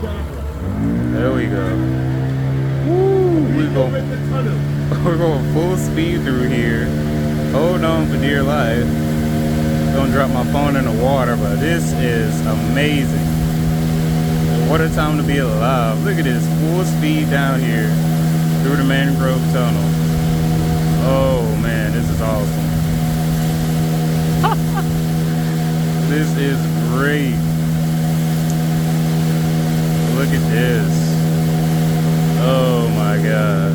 There we go. Woo, we're going full speed through here. Hold on for dear life. Don't drop my phone in the water, but this is amazing. What a time to be alive. Look at this, full speed down here through the mangrove tunnel. Oh man, this is awesome. This is great. Look at this. Oh my God.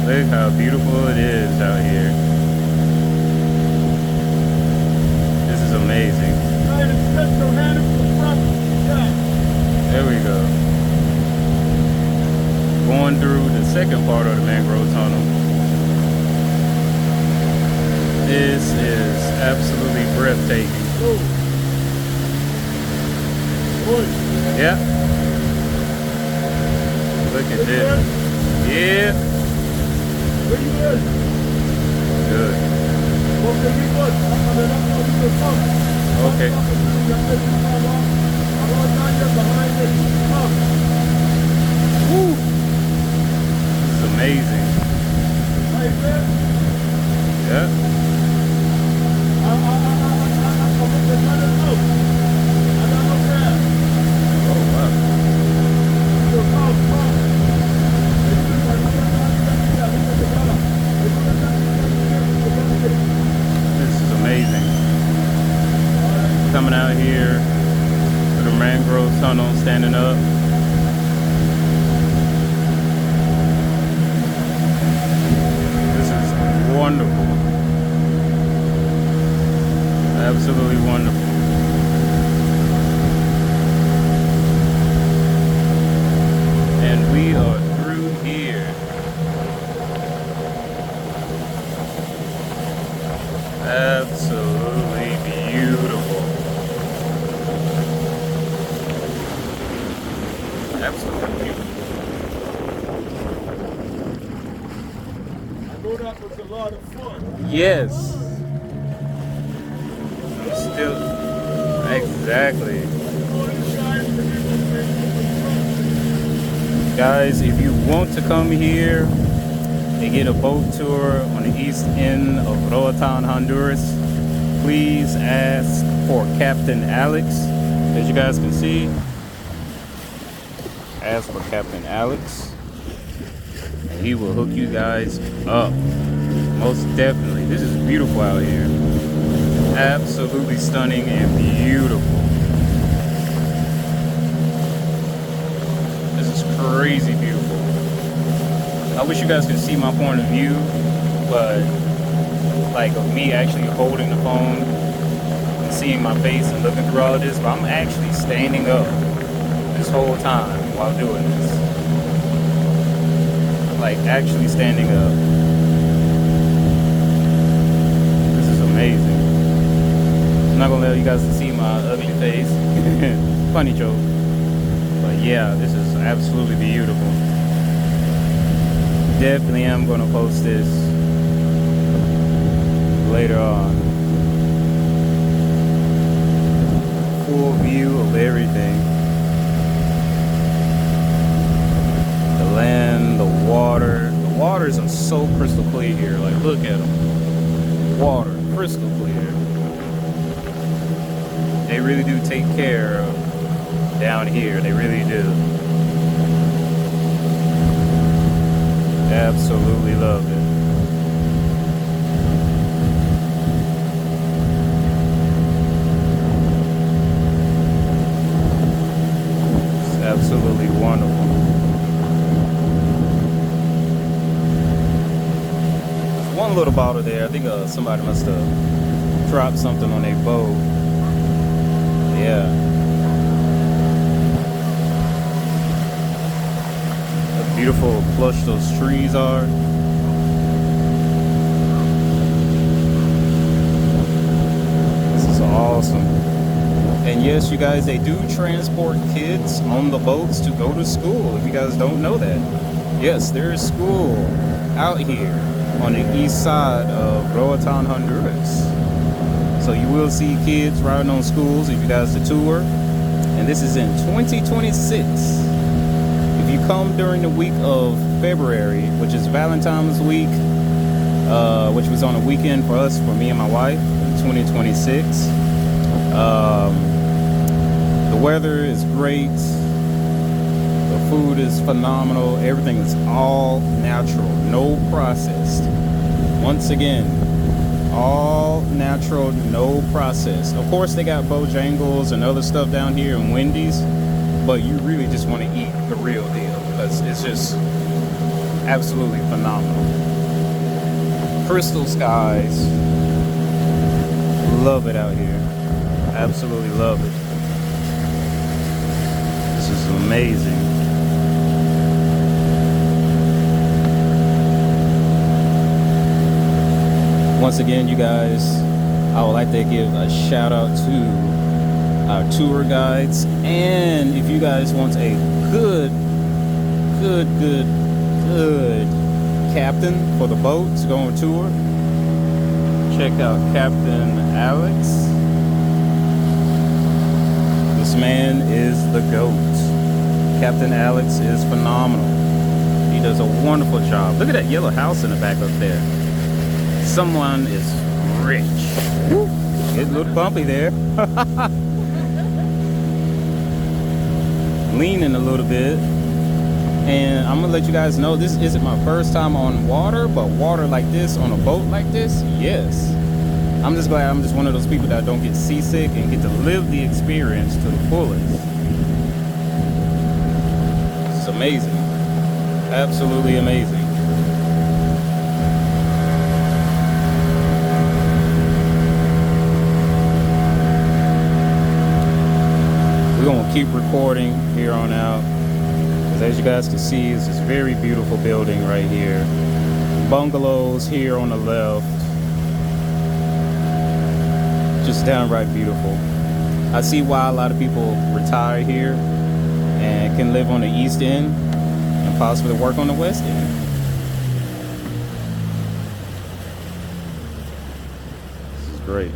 Look how beautiful it is out here. This is amazing. There we go. Going through the second part of the mangrove tunnel. This is absolutely breathtaking. Yeah. Look at this. Yeah. Good. Okay. Woo. This is amazing. Yeah. Oh wow. This is amazing. Coming out here to the mangrove tunnel, standing up. This is wonderful. Absolutely wonderful. And we are through here. Absolutely beautiful. Absolutely beautiful. I know that was a lot of fun. Yes. Still, exactly. Guys, if you want to come here and get a boat tour on the east end of Roatan, Honduras, please ask for Captain Alex. As you guys can see, ask for Captain Alex and he will hook you guys up. Most definitely. This is beautiful out here. Absolutely stunning and beautiful. This is crazy beautiful. I wish you guys could see my point of view, but like of me actually holding the phone and seeing my face and looking through all of this, but I'm actually standing up this whole time while doing this. Like actually standing up. This is amazing. I'm not gonna let you guys see my ugly face. Funny joke. But yeah, this is absolutely beautiful. Definitely am gonna post this later on. Full view of everything. The land, the water. The waters are so crystal clear here. Like look at them. Water, crystal clear. They really do take care of down here. They really do. Absolutely love it. It's absolutely wonderful. There's one little bottle there. I think somebody must have dropped something on their boat. Yeah. How beautiful plush those trees are. This is awesome. And yes, you guys, they do transport kids on the boats to go to school, if you guys don't know that. Yes, there is school out here on the east side of Roatan, Honduras. So you will see kids riding on schools if you guys the tour. and this is in 2026. If you come during the week of February, which is Valentine's week, which was on a weekend for us, for me and my wife, 2026. The weather is great. The food is phenomenal. Everything is all natural, no processed. Once again, all natural, no processed. Of course, they got Bojangles and other stuff down here and Wendy's, but you really just want to eat the real deal because it's just absolutely phenomenal. Crystal skies. Love it out here. Absolutely love it. This is amazing. Once again, you guys, I would like to give a shout out to our tour guides. And if you guys want a good captain for the boat to go on tour, check out Captain Alex. This man is the GOAT. Captain Alex is phenomenal. He does a wonderful job. Look at that yellow house in the back up there. Someone is rich. It's a little bumpy there. Leaning a little bit. And I'm gonna let you guys know this isn't my first time on water, but water like this, on a boat like this, yes. I'm just glad I'm just one of those people that don't get seasick and get to live the experience to the fullest. It's amazing. Absolutely amazing. We're gonna keep recording here on out. As you guys can see, it's this very beautiful building right here. Bungalows here on the left. Just downright beautiful. I see why a lot of people retire here and can live on the East End and possibly work on the West End. This is great.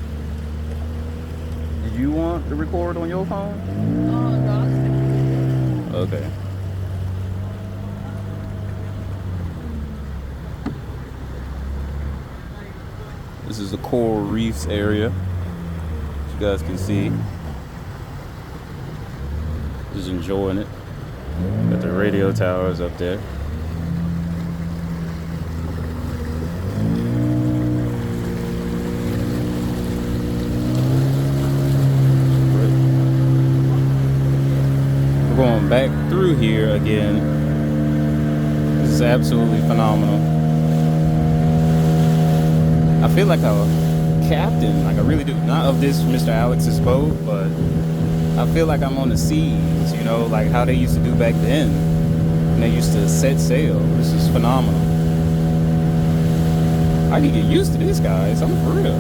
Did you want to record on your phone? No. Okay. This is the coral reefs area, as you guys can see. Just enjoying it. Got the radio towers up there. We're going back through here again. This is absolutely phenomenal. I feel like a captain, like I really do, not of this Mr. Alex's boat, but I feel like I'm on the seas, you know, like how they used to do back then when they used to set sail. This is phenomenal. I can get used to this, guys. I'm for real.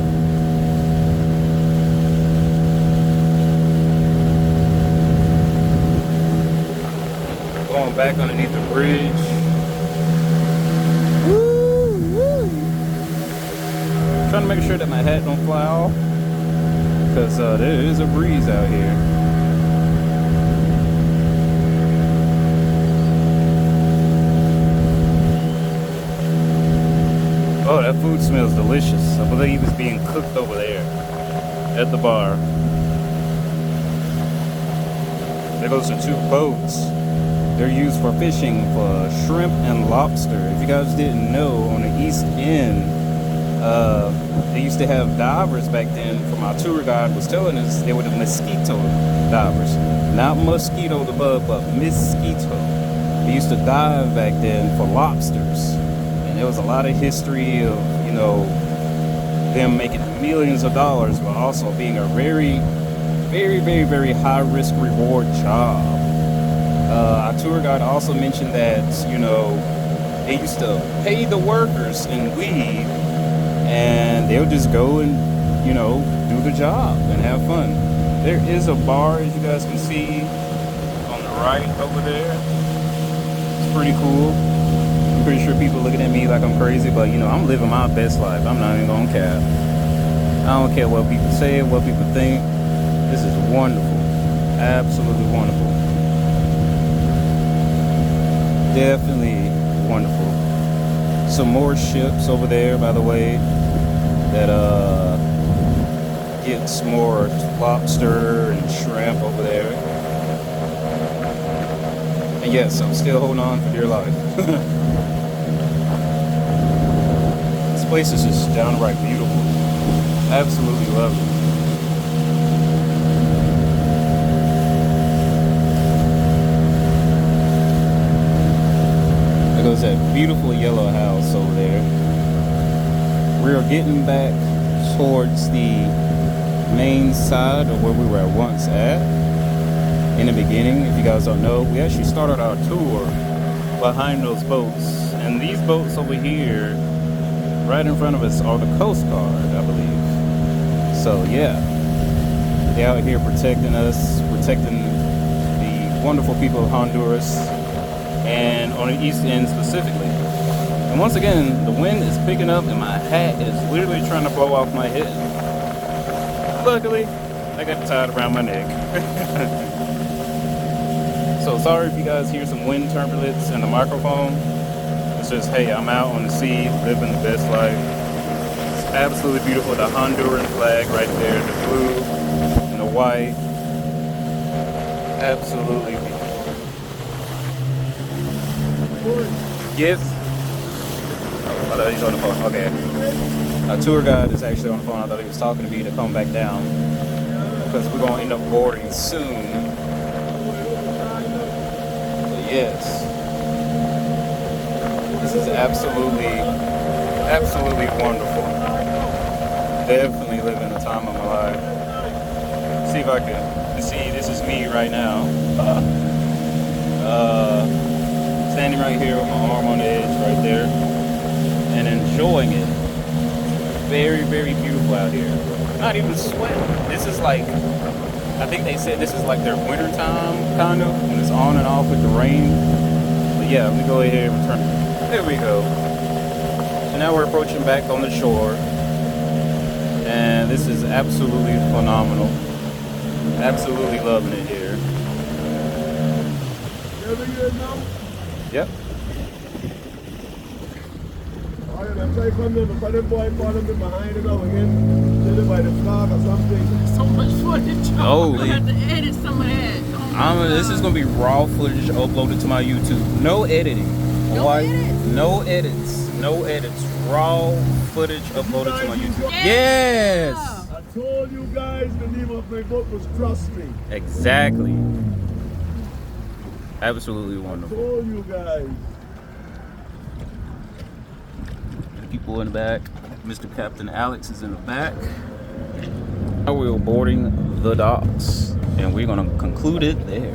Going back underneath the bridge. Trying to make sure that my hat don't fly off because there is a breeze out here. Oh, that food smells delicious. I believe it's being cooked over there at the bar. There goes the two boats. They're used for fishing for shrimp and lobster. If you guys didn't know, on the East End, they used to have divers back then. From our tour guide was telling us, they were the mosquito divers, not mosquito the bug, but mosquito. They used to dive back then for lobsters, and there was a lot of history of, you know, them making millions of dollars, but also being a very high risk reward job. Our tour guide also mentioned that, you know, they used to pay the workers in weed, and they'll just go and, you know, do the job and have fun. There is a bar, as you guys can see, on the right over there. It's pretty cool. I'm pretty sure people looking at me like I'm crazy, but, you know, I'm living my best life. I'm not even gonna cap. I don't care what people say, what people think. This is wonderful. Absolutely wonderful. Definitely wonderful. Some more ships over there, by the way, that gets more lobster and shrimp over there. And yes, I'm still holding on for dear life. This place is just downright beautiful. Absolutely love it. There goes that beautiful yellow house over there. We are getting back towards the main side of where we were once at in the beginning. If you guys don't know, we actually started our tour behind those boats, and these boats over here right in front of us are the Coast Guard, I believe. So yeah, they're out here protecting us, protecting the wonderful people of Honduras, and on the east end specifically. And once again, the wind is picking up and my hat is literally trying to blow off my head. Luckily, I got it tied around my neck. So sorry if you guys hear some wind turbulence in the microphone. It's just, hey, I'm out on the sea, living the best life. It's absolutely beautiful. The Honduran flag right there, the blue and the white. Absolutely beautiful. Yes. Oh, I thought he was on the phone. Okay. Our tour guide is actually on the phone. I thought he was talking to me to come back down because we're going to end up boarding soon. But yes, this is absolutely wonderful. Definitely living the time of my life. See if I can see. This is me right now. Standing right here with my arm on the edge right there and enjoying it. Very, very beautiful out here. Not even sweating. This is like, I think they said this is like their winter time, kind of, when it's on and off with the rain. But yeah, let me go ahead and return. There we go. So now we're approaching back on the shore. And this is absolutely phenomenal. Absolutely loving it here. Yep. There's so much footage. Oh, I have to edit some of that. This is gonna be raw footage uploaded to my YouTube. No editing. No edits? No edits. No edits. Raw footage uploaded to my YouTube. Yes. I told you guys the name of my book was Trust Me. Exactly. Absolutely wonderful. I told you guys. People in the back. Mr. Captain Alex is in the back. Now we're boarding the docks, and we're gonna conclude it there.